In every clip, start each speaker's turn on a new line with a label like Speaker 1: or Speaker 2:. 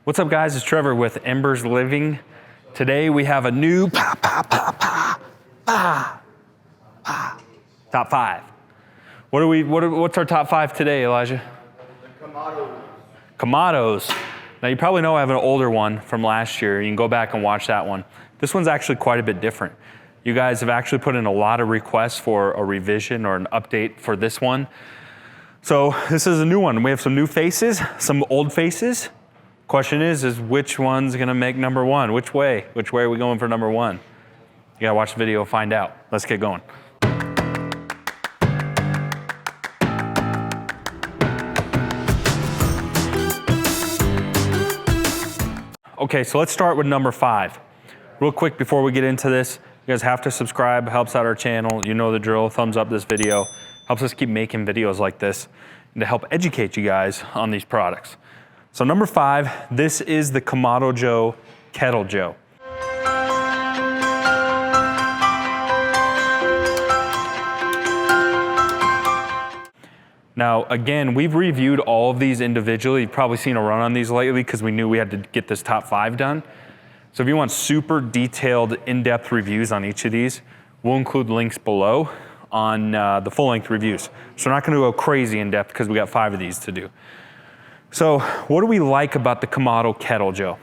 Speaker 1: What's up, guys? It's Trevor with Embers Living. Today we have a new top 5. What's our top 5 today, Elijah?
Speaker 2: The Kamados.
Speaker 1: Kamados. Now you probably know I have an older one from last year. You can go back and watch that one. This one's actually quite a bit different. You guys have actually put in a lot of requests for a revision or an update for this one. So this is a new one. We have some new faces, some old faces. Question is which one's gonna make number 1? Which way? Which way are we going for number 1? You gotta watch the video, find out. Let's get going. Okay, so let's start with number 5. Real quick before we get into this, you guys have to subscribe, helps out our channel. You know the drill, thumbs up this video. Helps us keep making videos like this and to help educate you guys on these products. So number 5, this is the Kamado Joe, Kettle Joe. Now, again, we've reviewed all of these individually. You've probably seen a run on these lately because we knew we had to get this top 5 done. So if you want super detailed, in-depth reviews on each of these, we'll include links below on the full-length reviews. So we're not gonna go crazy in-depth because we got 5 of these to do. So what do we like about the Kamado Kettle Joe?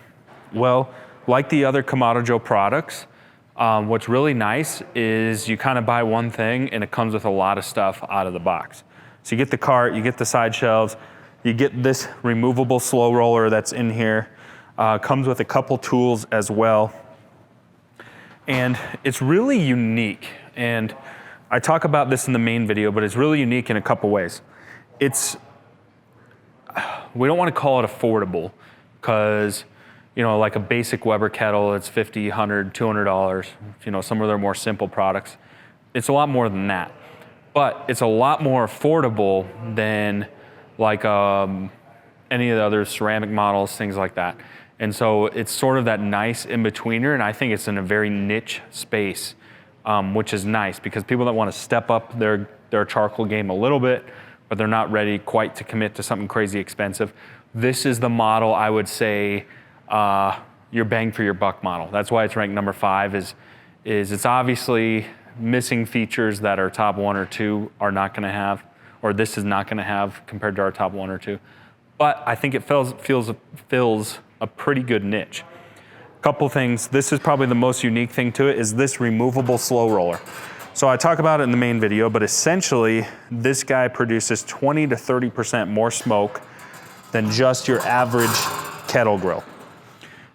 Speaker 1: Well, like the other Kamado Joe products, what's really nice is you kind of buy one thing and it comes with a lot of stuff out of the box. So you get the cart, you get the side shelves, you get this removable slow roller that's in here. Comes with a couple tools as well. And it's really unique. And I talk about this in the main video, but it's really unique in a couple ways. We don't want to call it affordable because, you know, like a basic Weber kettle, it's $50, $100, $200. You know, some of their more simple products. It's a lot more than that. But it's a lot more affordable than like any of the other ceramic models, things like that. And so it's sort of that nice in-betweener, and I think it's in a very niche space, which is nice because people that want to step up their charcoal game a little bit, but they're not ready quite to commit to something crazy expensive. This is the model I would say your bang for your buck model. That's why it's ranked number 5 is it's obviously missing features that our top 1 or 2 are not gonna have, or this is not gonna have compared to our top 1 or 2. But I think it fills a pretty good niche. Couple things, this is probably the most unique thing to it is this removable slow roller. So I talk about it in the main video, but essentially this guy produces 20 to 30% more smoke than just your average kettle grill.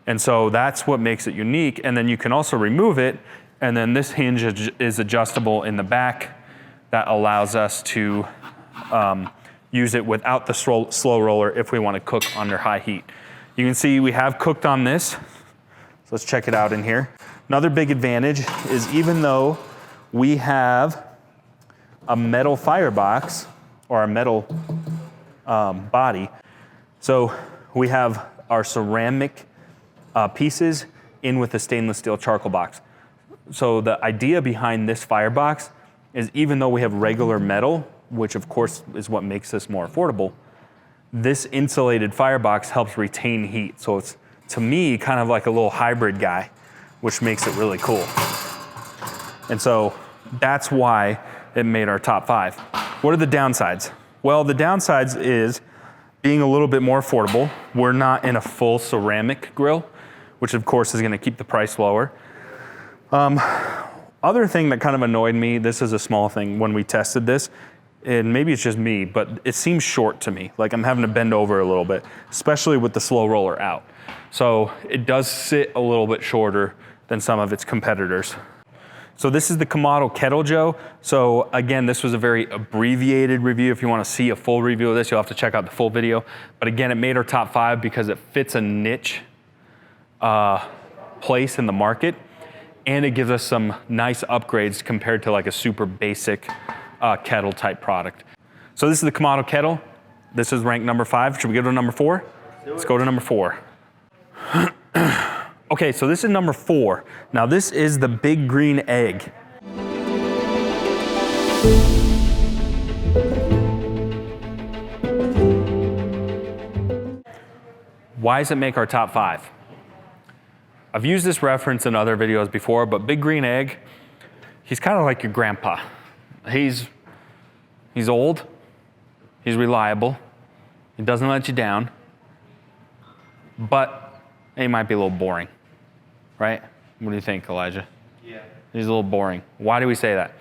Speaker 1: And so that's what makes it unique. And then you can also remove it. And then this hinge is adjustable in the back. That allows us to use it without the slow roller if we want to cook under high heat. You can see we have cooked on this. So let's check it out in here. Another big advantage is even though we have a metal firebox or a metal body, so we have our ceramic pieces in with a stainless steel charcoal box. So the idea behind this firebox is even though we have regular metal, which of course is what makes this more affordable, this insulated firebox helps retain heat. So it's, to me, kind of like a little hybrid guy, which makes it really cool. And so that's why it made our top 5. What are the downsides? Well, the downsides is being a little bit more affordable. We're not in a full ceramic grill, which of course is gonna keep the price lower. Other thing that kind of annoyed me, this is a small thing when we tested this, and maybe it's just me, but it seems short to me. Like I'm having to bend over a little bit, especially with the slow roller out. So it does sit a little bit shorter than some of its competitors. So this is the Kamado Kettle Joe. So again, this was a very abbreviated review. If you want to see a full review of this, you'll have to check out the full video. But again, it made our top 5 because it fits a niche place in the market. And it gives us some nice upgrades compared to like a super basic kettle type product. So this is the Kamado Kettle. This is ranked number 5. Should we go to number 4? Let's go to number 4. Okay, so this is number 4. Now this is the big green egg. Why does it make our top 5? I've used this reference in other videos before, but Big Green Egg, he's kind of like your grandpa. He's old, he's reliable, he doesn't let you down, but he might be a little boring, right? What do you think, Elijah? Yeah. He's a little boring. Why do we say that?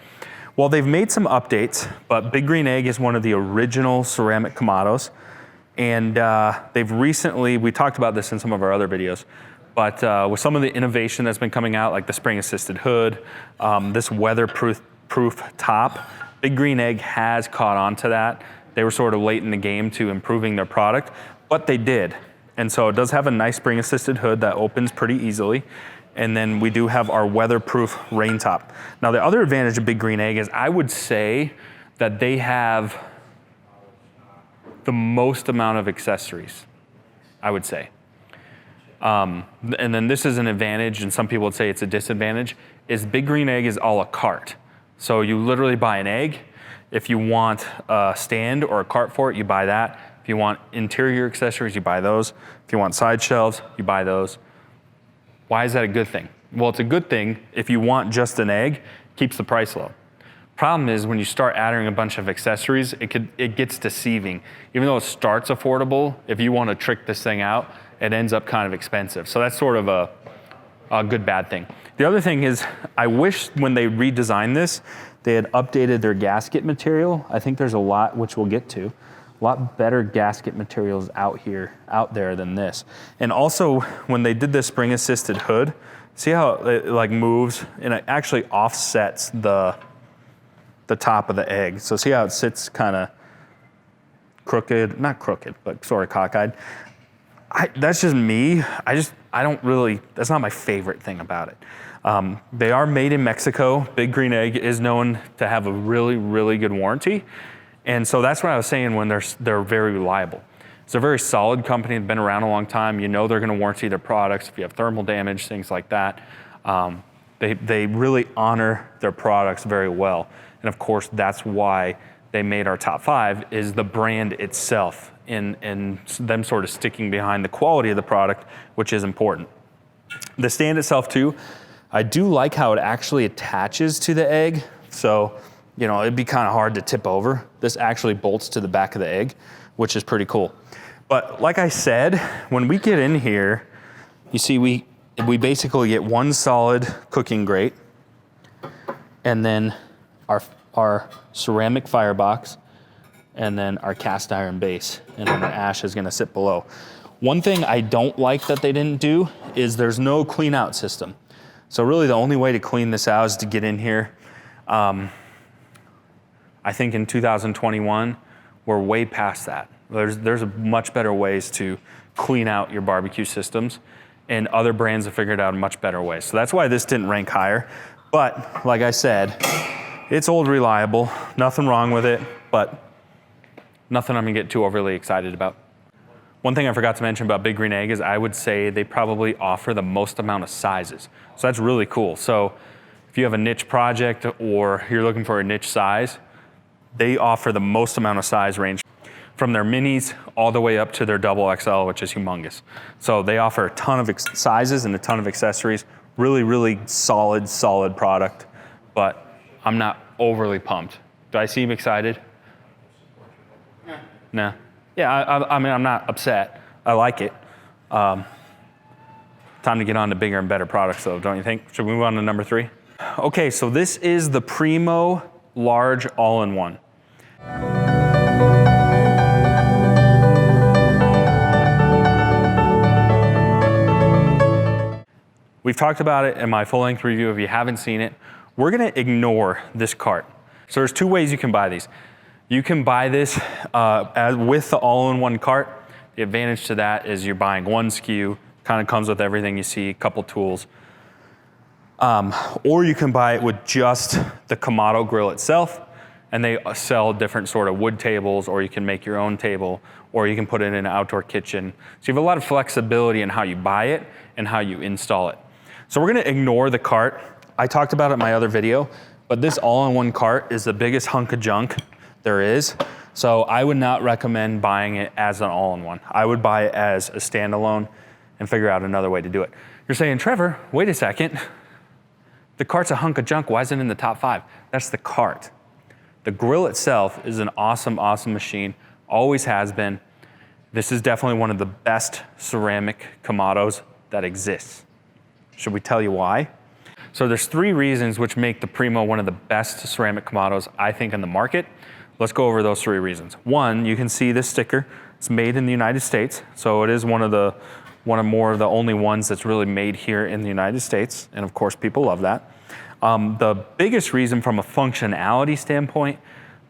Speaker 1: Well, they've made some updates, but Big Green Egg is one of the original ceramic Kamados. And they've recently, we talked about this in some of our other videos, but with some of the innovation that's been coming out, like the spring assisted hood, this weatherproof top, Big Green Egg has caught on to that. They were sort of late in the game to improving their product, but they did. And so it does have a nice spring assisted hood that opens pretty easily. And then we do have our weatherproof rain top. Now the other advantage of Big Green Egg is I would say that they have the most amount of accessories, I would say. And then this is an advantage, and some people would say it's a disadvantage, is Big Green Egg is a la carte. So you literally buy an egg. If you want a stand or a cart for it, you buy that. If you want interior accessories, you buy those. If you want side shelves, you buy those. Why is that a good thing? Well, it's a good thing if you want just an egg, keeps the price low. Problem is when you start adding a bunch of accessories, it gets deceiving. Even though it starts affordable, if you want to trick this thing out, it ends up kind of expensive. So that's sort of a good bad thing. The other thing is, I wish when they redesigned this, they had updated their gasket material. I think there's a lot, which we'll get to, a lot better gasket materials out there than this. And also, when they did this spring assisted hood, see how it like moves and it actually offsets the top of the egg. So see how it sits kind of crooked, not crooked, but sort of cockeyed. That's just me. I don't really, that's not my favorite thing about it. They are made in Mexico. Big Green Egg is known to have a really, really good warranty. And so that's what I was saying when they're very reliable. It's a very solid company. They've been around a long time. You know they're going to warranty their products if you have thermal damage, things like that. They really honor their products very well. And of course, that's why they made our top 5 is the brand itself and them sort of sticking behind the quality of the product, which is important. The stand itself too, I do like how it actually attaches to the egg. So, you know, it'd be kind of hard to tip over. This actually bolts to the back of the egg, which is pretty cool. But like I said, when we get in here, you see we basically get one solid cooking grate and then our ceramic firebox and then our cast iron base, and then our ash is gonna sit below. One thing I don't like that they didn't do is there's no clean out system. So really the only way to clean this out is to get in here. I think in 2021, we're way past that. There's much better ways to clean out your barbecue systems, and other brands have figured out a much better way. So that's why this didn't rank higher. But like I said, it's old reliable, nothing wrong with it, but nothing I'm gonna get too overly excited about. One thing I forgot to mention about Big Green Egg is I would say they probably offer the most amount of sizes. So that's really cool. So if you have a niche project or you're looking for a niche size, they offer the most amount of size range from their minis all the way up to their double XL, which is humongous. So they offer a ton of sizes and a ton of accessories. Really, really solid product, but I'm not overly pumped. Do I seem excited? No. Yeah, I mean, I'm not upset. I like it. Time to get on to bigger and better products though, don't you think? Should we move on to number 3? Okay, so this is the Primo large all-in-one. We've talked about it in my full-length review. If you haven't seen it, we're gonna ignore this cart. So there's 2 ways you can buy these. You can buy this with the all-in-one cart. The advantage to that is you're buying one SKU, kind of comes with everything you see, a couple tools. Or you can buy it with just the Kamado grill itself, and they sell different sort of wood tables, or you can make your own table, or you can put it in an outdoor kitchen. So you have a lot of flexibility in how you buy it and how you install it. So we're gonna ignore the cart. I talked about it in my other video, but this all-in-one cart is the biggest hunk of junk there is. So I would not recommend buying it as an all-in-one. I would buy it as a standalone and figure out another way to do it. You're saying, Trevor, wait a second. The cart's a hunk of junk. Why isn't it in the top 5? That's the cart. The grill itself is an awesome, awesome machine. Always has been. This is definitely one of the best ceramic Kamados that exists. Should we tell you why? So there's 3 reasons which make the Primo one of the best ceramic Kamados, I think, in the market. Let's go over those 3 reasons. 1, you can see this sticker. It's made in the United States, so it is one of the only ones that's really made here in the United States, and of course people love that. The biggest reason from a functionality standpoint,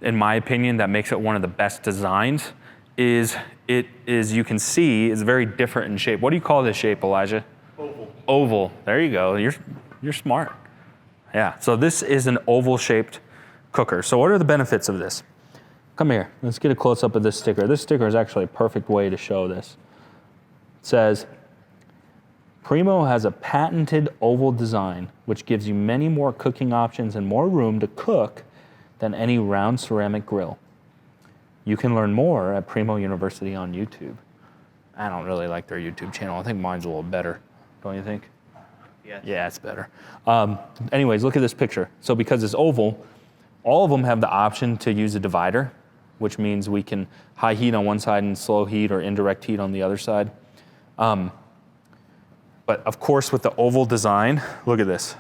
Speaker 1: in my opinion, that makes it one of the best designs is you can see, it's very different in shape. What do you call this shape, Elijah?
Speaker 2: Oval.
Speaker 1: Oval, there you go, you're smart. Yeah, so this is an oval shaped cooker. So what are the benefits of this? Come here, let's get a close up of this sticker. This sticker is actually a perfect way to show this. It says, Primo has a patented oval design, which gives you many more cooking options and more room to cook than any round ceramic grill. You can learn more at Primo University on YouTube. I don't really like their YouTube channel. I think mine's a little better, don't you think?
Speaker 2: Yes.
Speaker 1: Yeah, it's better. Anyways, look at this picture. So because it's oval, all of them have the option to use a divider, which means we can high heat on one side and slow heat or indirect heat on the other side. But of course, with the oval design, look at this.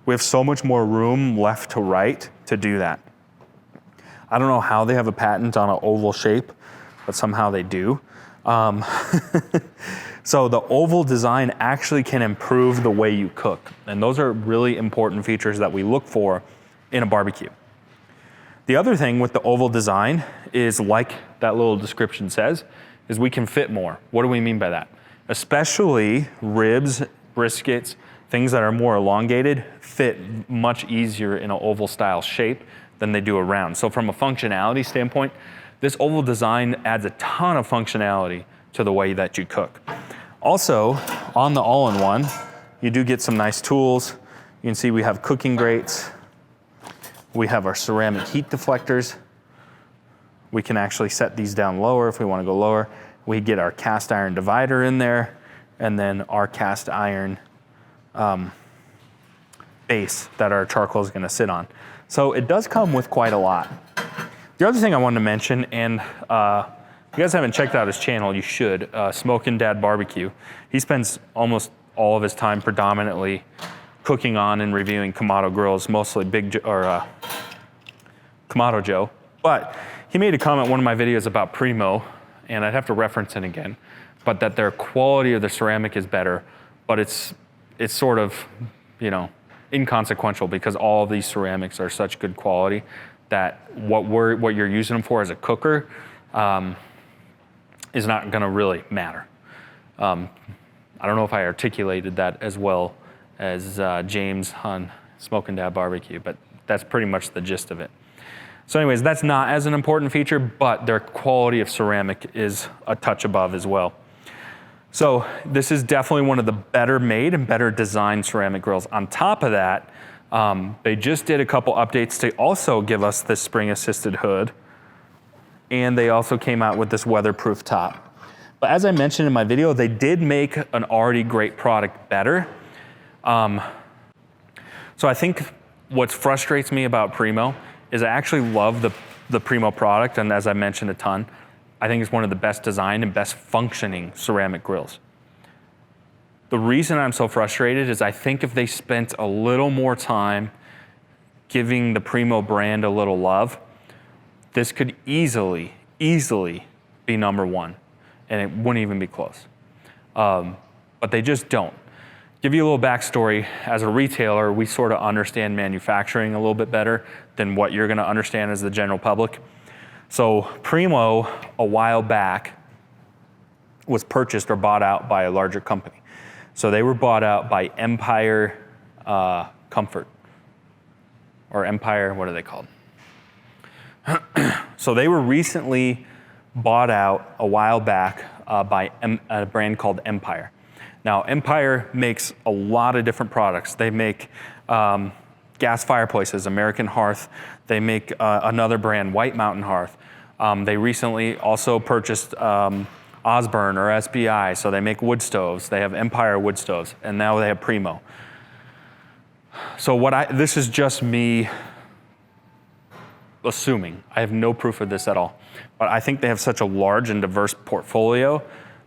Speaker 1: We have so much more room left to right to do that. I don't know how they have a patent on an oval shape, but somehow they do. So the oval design actually can improve the way you cook. And those are really important features that we look for in a barbecue. The other thing with the oval design is, like that little description says, is we can fit more. What do we mean by that? Especially ribs, briskets, things that are more elongated fit much easier in an oval style shape than they do a round. So from a functionality standpoint, this oval design adds a ton of functionality to the way that you cook. Also, on the all-in-one, you do get some nice tools. You can see we have cooking grates. We have our ceramic heat deflectors. We can actually set these down lower if we want to go lower. We get our cast iron divider in there, and then our cast iron base that our charcoal is going to sit on. So it does come with quite a lot. The other thing I wanted to mention, and if you guys haven't checked out his channel, you should, Smokin' Dad Barbecue. He spends almost all of his time predominantly cooking on and reviewing Kamado grills, mostly Kamado Joe. But he made a comment in one of my videos about Primo, and I'd have to reference it again, but that their quality of the ceramic is better, but it's sort of, you know, inconsequential because all of these ceramics are such good quality that what you're using them for as a cooker is not gonna really matter. I don't know if I articulated that as well as James on Smokin' Dad Barbecue, but that's pretty much the gist of it. So anyways, that's not as an important feature, but their quality of ceramic is a touch above as well. So this is definitely one of the better made and better designed ceramic grills. On top of that, they just did a couple updates to also give us this spring assisted hood, and they also came out with this weatherproof top. But as I mentioned in my video, they did make an already great product better. So I think what frustrates me about Primo is I actually love the Primo product, and as I mentioned a ton, I think it's one of the best designed and best functioning ceramic grills. The reason I'm so frustrated is I think if they spent a little more time giving the Primo brand a little love, this could easily be #1, and it wouldn't even be close. But they just don't. Give you a little backstory. As a retailer, we sort of understand manufacturing a little bit better than what you're gonna understand as the general public. So Primo, a while back, was purchased or bought out by a larger company. So they were bought out by Empire Comfort, or Empire, what are they called? So they were recently bought out a while back by a brand called Empire. Now, Empire makes a lot of different products. They make gas fireplaces, American Hearth. They make another brand, White Mountain Hearth. They recently also purchased Osborne or SBI, so they make wood stoves. They have Empire wood stoves, and now they have Primo. So this is just me assuming. I have no proof of this at all. But I think they have such a large and diverse portfolio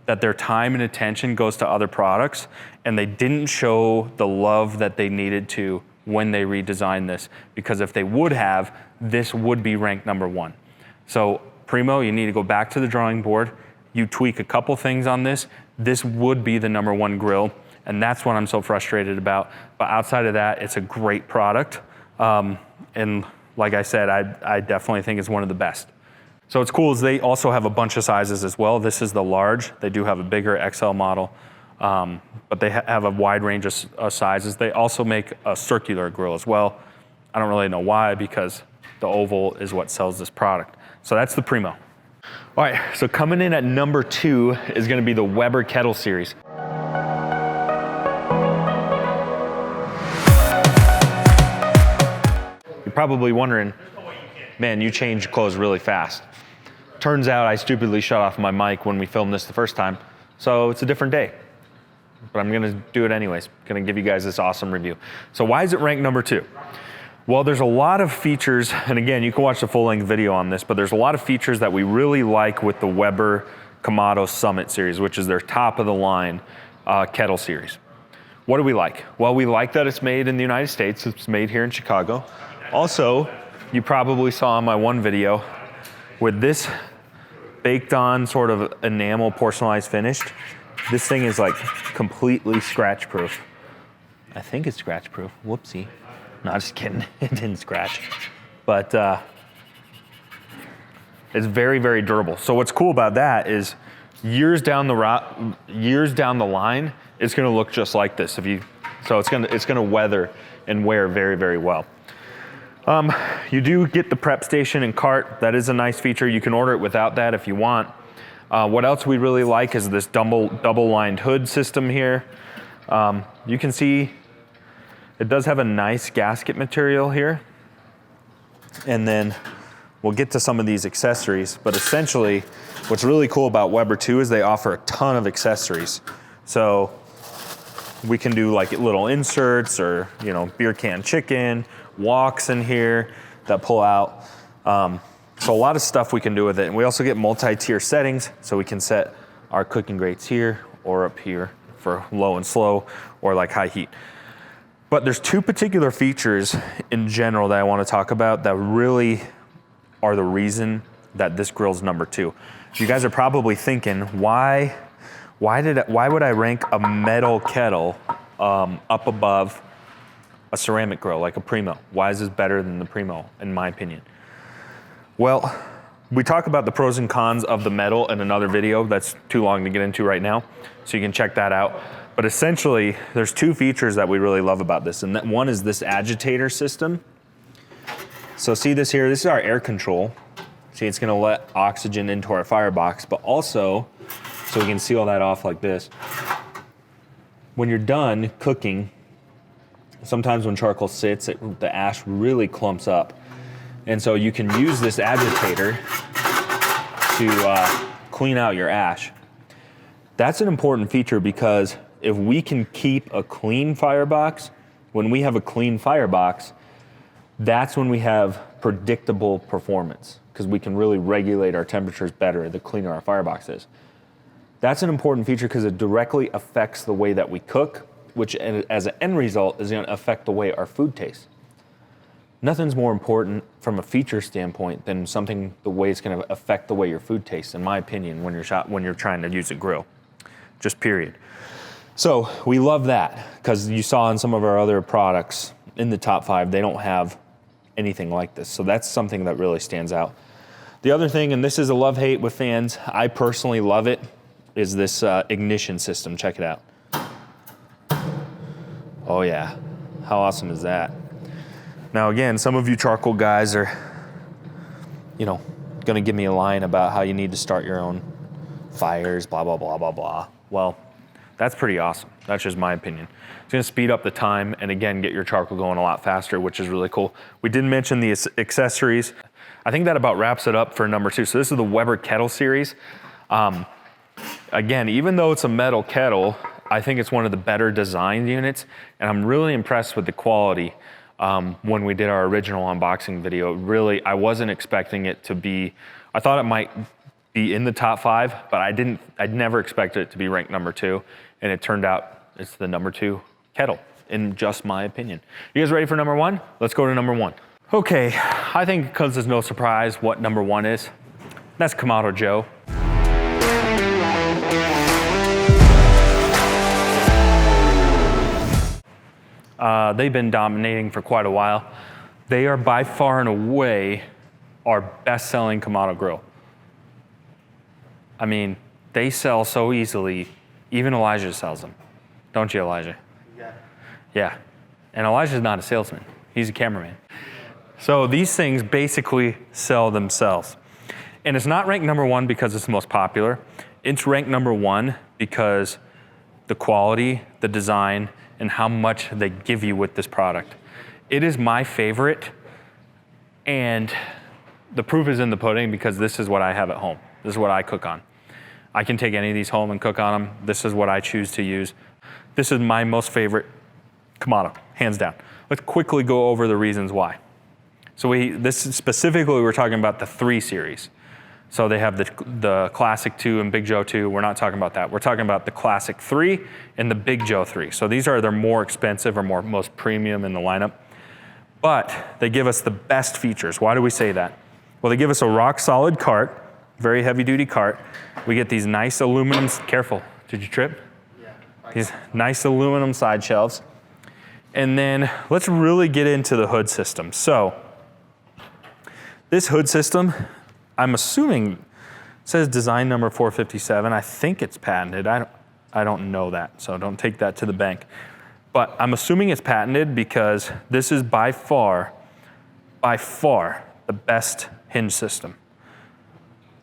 Speaker 1: that their time and attention goes to other products, and they didn't show the love that they needed to when they redesigned this, because if they would have, this would be ranked #1. So Primo, you need to go back to the drawing board. You tweak a couple things on this, this would be the #1 grill, and that's what I'm so frustrated about. But outside of that, it's a great product. And like I said, I definitely think it's one of the best. So what's cool is they also have a bunch of sizes as well. This is the large. They do have a bigger XL model, but they have a wide range of sizes. They also make a circular grill as well. I don't really know why, because the oval is what sells this product. So that's the Primo. All right, so coming in at #2 is gonna be the Weber Kettle Series. You're probably wondering, man, you change clothes really fast. Turns out I stupidly shut off my mic when we filmed this the first time, so it's a different day. But I'm gonna do it anyways. Gonna give you guys this awesome review. So why is it ranked #2? Well, there's a lot of features, and again, you can watch the full-length video on this, but there's a lot of features that we really like with the Weber Kamado Summit series, which is their top-of-the-line kettle series. What do we like? Well, we like that it's made in the United States. It's made here in Chicago. Also, you probably saw in my one video, with this baked on sort of enamel porcelainized finished, this thing is like completely scratch proof. I think it's scratch proof, whoopsie. No, just kidding, it didn't scratch. But it's very, very durable. So what's cool about that is years down the line, it's gonna look just like this. So it's gonna weather and wear very, very well. You do get the prep station and cart. That is a nice feature. You can order it without that if you want. What else we really like is this double lined hood system here. You can see it does have a nice gasket material here. And then we'll get to some of these accessories, but essentially what's really cool about Weber too is they offer a ton of accessories. So we can do like little inserts or, you know, beer can chicken, walks in here that pull out. So a lot of stuff we can do with it. And we also get multi-tier settings, so we can set our cooking grates here or up here for low and slow or like high heat. But there's two particular features in general that I want to talk about that really are the reason that this grill's #2. You guys are probably thinking, why would I rank a metal kettle up above a ceramic grill like a Primo? Why is this better than the Primo, in my opinion? Well, we talk about the pros and cons of the metal in another video that's too long to get into right now, so you can check that out. But essentially, there's two features that we really love about this, and that one is this agitator system. So see this here, this is our air control. See, it's gonna let oxygen into our firebox, but also, so we can seal that off like this. When you're done cooking, sometimes when charcoal sits, the ash really clumps up. And so you can use this agitator to clean out your ash. That's an important feature because if we can keep a clean firebox, when we have a clean firebox, that's when we have predictable performance, because we can really regulate our temperatures better the cleaner our firebox is. That's an important feature because it directly affects the way that we cook, which as an end result is going to affect the way our food tastes. Nothing's more important from a feature standpoint than the way it's going to affect the way your food tastes, in my opinion, when you're trying to use a grill, just period. So we love that because you saw in some of our other products in the top 5, they don't have anything like this. So that's something that really stands out. The other thing, and this is a love-hate with fans, I personally love it, is this ignition system. Check it out. Oh yeah, how awesome is that? Now again, some of you charcoal guys are, gonna give me a line about how you need to start your own fires, blah, blah, blah, blah, blah. Well, That's pretty awesome. That's just my opinion. It's gonna speed up the time and again, get your charcoal going a lot faster, which is really cool. We didn't mention the accessories. I think that about wraps it up for number 2. So this is the Weber kettle series. Again, even though it's a metal kettle, I think it's one of the better designed units, and I'm really impressed with the quality. When we did our original unboxing video, really, I wasn't expecting it to be, I thought it might be in the top 5, but I'd never expected it to be ranked number 2, and it turned out it's the number 2 kettle, in just my opinion. You guys ready for number 1? Let's go to number 1. Okay, I think because there's no surprise what number 1 is. That's Kamado Joe. They've been dominating for quite a while. They are by far and away our best-selling Kamado grill. I mean, they sell so easily, even Elijah sells them. Don't you, Elijah? Yeah. Yeah, and Elijah's not a salesman, he's a cameraman. So these things basically sell themselves. And it's not ranked number 1 because it's the most popular. It's ranked number 1 because the quality, the design, and how much they give you with this product. It is my favorite, and the proof is in the pudding because this is what I have at home. This is what I cook on. I can take any of these home and cook on them. This is what I choose to use. This is my most favorite Kamado, hands down. Let's quickly go over the reasons why. So this is specifically, we're talking about the 3 series. So they have the Classic 2 and Big Joe 2. We're not talking about that. We're talking about the Classic 3 and the Big Joe 3. So these are their more expensive or most premium in the lineup. But they give us the best features. Why do we say that? Well, they give us a rock solid cart, very heavy duty cart. We get these nice aluminum, careful, did you trip? Yeah. These nice aluminum side shelves. And then let's really get into the hood system. So this hood system, I'm assuming, it says design number 457. I think it's patented. I don't know that, so don't take that to the bank. But I'm assuming it's patented because this is by far the best hinge system.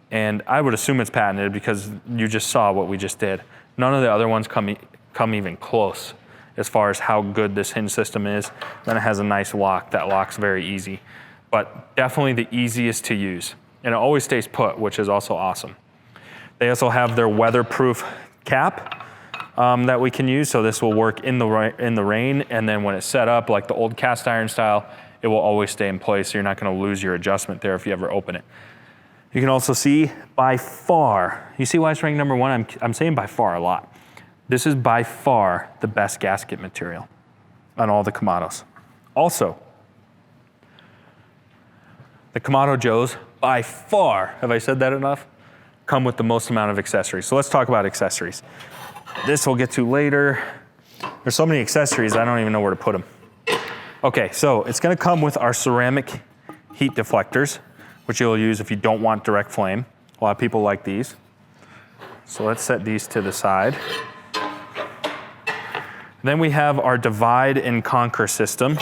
Speaker 1: And I would assume it's patented because you just saw what we just did. None of the other ones come even close as far as how good this hinge system is. Then it has a nice lock that locks very easy, but definitely the easiest to use. And it always stays put, which is also awesome. They also have their weatherproof cap that we can use. So this will work in the rain, and then when it's set up like the old cast iron style, it will always stay in place. So you're not gonna lose your adjustment there if you ever open it. You can also see by far, you see why it's ranked number 1? I'm saying by far a lot. This is by far the best gasket material on all the Kamados. Also, the Kamado Joes, by far, have I said that enough? Come with the most amount of accessories. So let's talk about accessories. This we'll get to later. There's so many accessories, I don't even know where to put them. Okay, so it's gonna come with our ceramic heat deflectors, which you'll use if you don't want direct flame. A lot of people like these. So let's set these to the side. Then we have our divide and conquer system.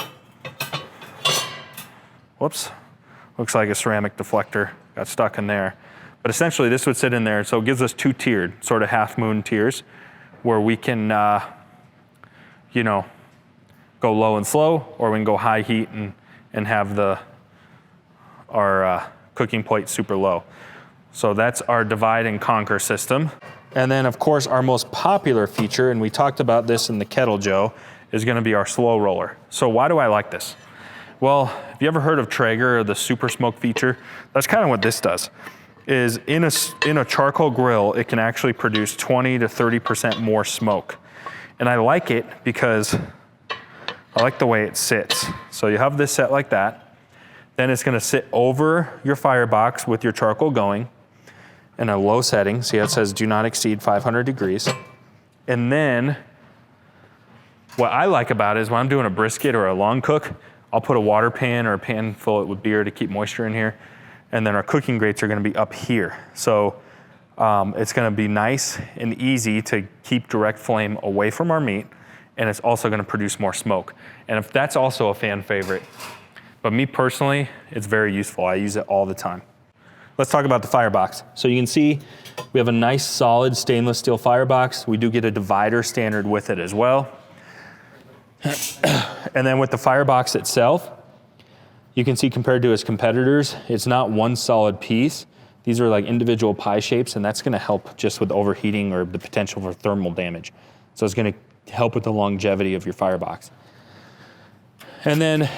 Speaker 1: Whoops, looks like a ceramic deflector got stuck in there. But essentially this would sit in there, so it gives us 2 tiered, sort of half moon tiers, where we can, you know, go low and slow, or we can go high heat and have our cooking plate super low. So that's our divide and conquer system. And then of course our most popular feature, and we talked about this in the Kettle Joe, is gonna be our slow roller. So why do I like this? Well, have you ever heard of Traeger or the super smoke feature? That's kind of what this does. Is in a charcoal grill, it can actually produce 20 to 30% more smoke. And I like it because I like the way it sits. So you have this set like that, then it's gonna sit over your firebox with your charcoal going in a low setting. See how it says do not exceed 500 degrees. And then what I like about it is when I'm doing a brisket or a long cook, I'll put a water pan or a pan full with beer to keep moisture in here. And then our cooking grates are gonna be up here. So it's gonna be nice and easy to keep direct flame away from our meat, and it's also gonna produce more smoke. And if that's also a fan favorite, but me personally, it's very useful. I use it all the time. Let's talk about the firebox. So you can see We have a nice solid stainless steel firebox. We do get a divider standard with it as well. And then with the firebox itself, you can see compared to its competitors, it's not one solid piece. These are like individual pie shapes, and that's gonna help just with overheating or the potential for thermal damage. So it's gonna help with the longevity of your firebox. And then,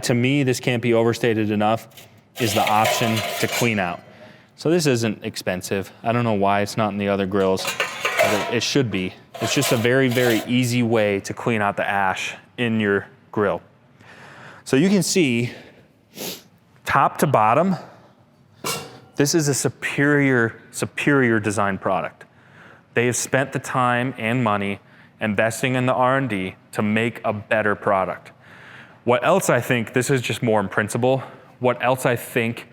Speaker 1: to me, this can't be overstated enough, is the option to clean out. So this isn't expensive. I don't know why it's not in the other grills, but it should be. It's just a very, very easy way to clean out the ash in your grill. So you can see, top to bottom, this is a superior design product. They have spent the time and money investing in the R&D to make a better product. What else I think, this is just more in principle, what else I think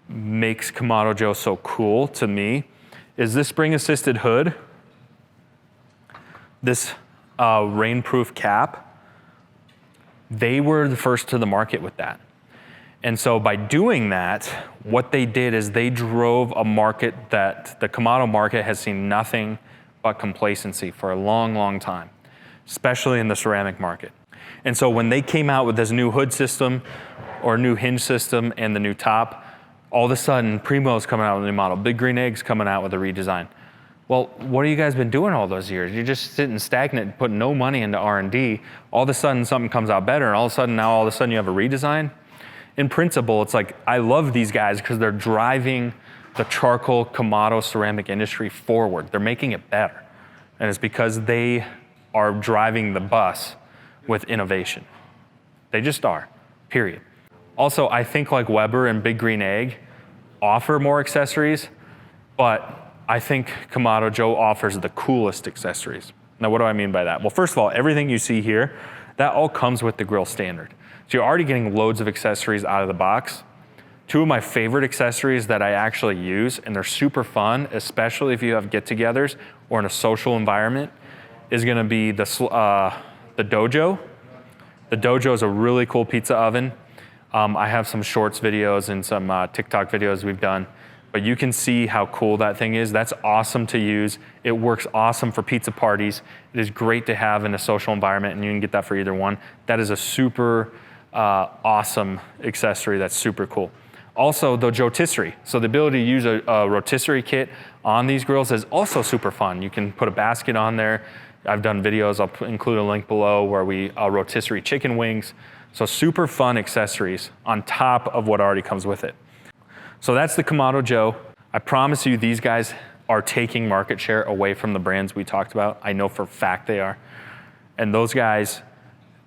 Speaker 1: makes Kamado Joe so cool to me is this spring assisted hood, this rainproof cap. They were the first to the market with that. And so by doing that, what they did is they drove a market that the Kamado market has seen nothing but complacency for a long, long time, especially in the ceramic market. And so when they came out with this new hood system or new hinge system and the new top, all of a sudden Primo's coming out with a new model, Big Green Egg's coming out with a redesign. Well, what have you guys been doing all those years? You're just sitting stagnant, putting no money into R&D. All of a sudden something comes out better, and all of a sudden you have a redesign. In principle, it's like, I love these guys because they're driving the charcoal Kamado ceramic industry forward. They're making it better. And it's because they are driving the bus with innovation. They just are, period. Also, I think like Weber and Big Green Egg offer more accessories, but I think Kamado Joe offers the coolest accessories. Now, what do I mean by that? Well, first of all, everything you see here, that all comes with the grill standard. So you're already getting loads of accessories out of the box. Two of my favorite accessories that I actually use, and they're super fun, especially if you have get-togethers or in a social environment, is gonna be the Dojo. The Dojo is a really cool pizza oven. I have some shorts videos and some TikTok videos we've done, but you can see how cool that thing is. That's awesome to use. It works awesome for pizza parties. It is great to have in a social environment, and you can get that for either one. That is a super awesome accessory that's super cool. Also, the rotisserie. So the ability to use a rotisserie kit on these grills is also super fun. You can put a basket on there. I've done videos, I'll include a link below, where we rotisserie chicken wings. So super fun accessories on top of what already comes with it. So that's the Kamado Joe. I promise you these guys are taking market share away from the brands we talked about. I know for a fact they are. And those guys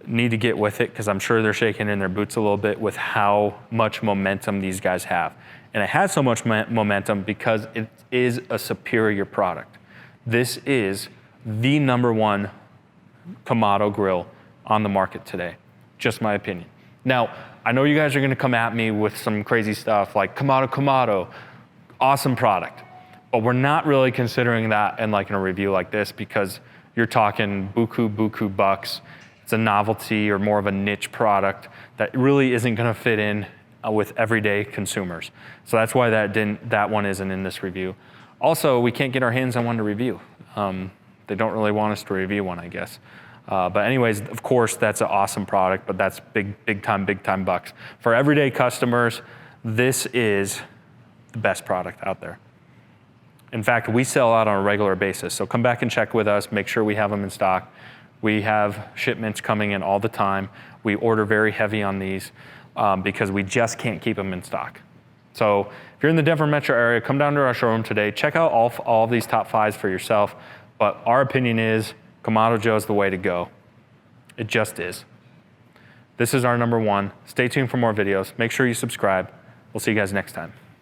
Speaker 1: need to get with it, because I'm sure they're shaking in their boots a little bit with how much momentum these guys have. And it has so much momentum because it is a superior product. This is the #1 Kamado grill on the market today. Just my opinion. Now, I know you guys are gonna come at me with some crazy stuff like Kamado, awesome product. But we're not really considering that in a review like this, because you're talking buku bucks. It's a novelty or more of a niche product that really isn't gonna fit in with everyday consumers. So that's why that one isn't in this review. Also, we can't get our hands on one to review. They don't really want us to review one, I guess. But anyways, of course, that's an awesome product, but that's big time bucks. For everyday customers, this is the best product out there. In fact, we sell out on a regular basis. So come back and check with us, make sure we have them in stock. We have shipments coming in all the time. We order very heavy on these because we just can't keep them in stock. So if you're in the Denver metro area, come down to our showroom today. Check out all of these top 5s for yourself. But our opinion is Kamado Joe is the way to go. It just is. This is our #1. Stay tuned for more videos. Make sure you subscribe. We'll see you guys next time.